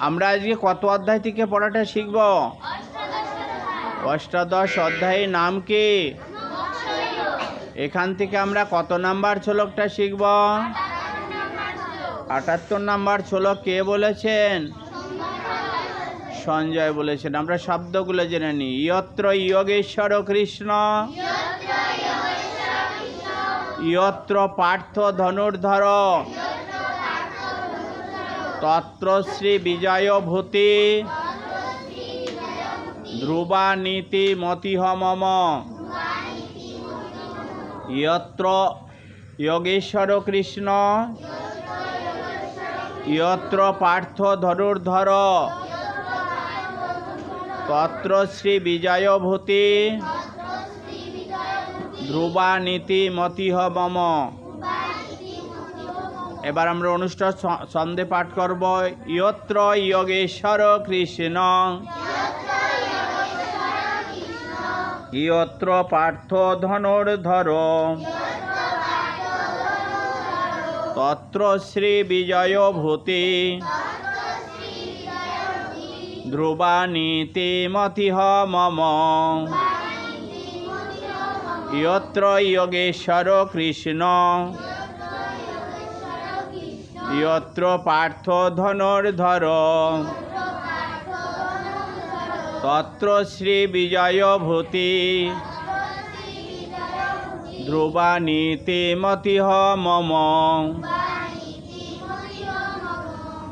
আমরা আজকে কত অধ্যায় থেকে পড়াটা শিখব? অষ্টাদশ অধ্যায়ের নাম কি? এখান থেকে আমরা কত নাম্বার শ্লোকটা শিখব? ৭৮ নাম্বার শ্লোক কে বলেছেন? সঞ্জয় বলেছেন। আমরা শব্দগুলো জেনে নিই। ইয়ত্র যোগেশ্বর কৃষ্ণ, ইয়ত্র পার্থ ধনুর্ধর, তত্র শ্রী বিজয় ভূতি ধ্রুবা নীতি মতিহ মম। ইয়ত্র যোগেশ্বর কৃষ্ণ, ইয়ত্র পার্থ ধনুর্ধর, তত্র শ্রী বিজয় ভূতি ধ্রুবা নীতি মতিহ মম। এবার আমরা অনুষ্ঠান ছন্দে পাঠ করব। ইয়ত্র যোগেশ্বর কৃষ্ণ, ইয়ত্র পার্থ ধনুর্ধর, তত্র শ্রী বিজয় ভূতি ধ্রুবা নীতি মতিহ মম। ইয়ত্র যোগেশ্বর কৃষ্ণ, ইয়ত্র পার্থ ধনুর্ধর, তত্র শ্রী বিজয় ভূতি ধ্রুবা নীতি মতিহ মম।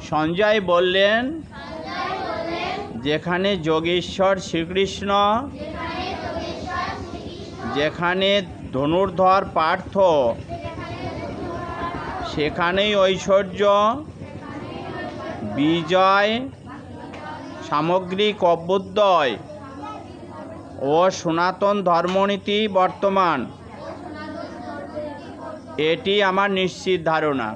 সঞ্জয় বললেন, যেখানে যোগেশ্বর শ্রীকৃষ্ণ, যেখানে ধনুর্ধর পার্থ, সেখানেই ঐশ্বর্য, বিজয়, সামগ্রিক অভ্যুদয় ও সনাতন ধর্মনীতি বর্তমান। এটি আমার নিশ্চিত ধারণা।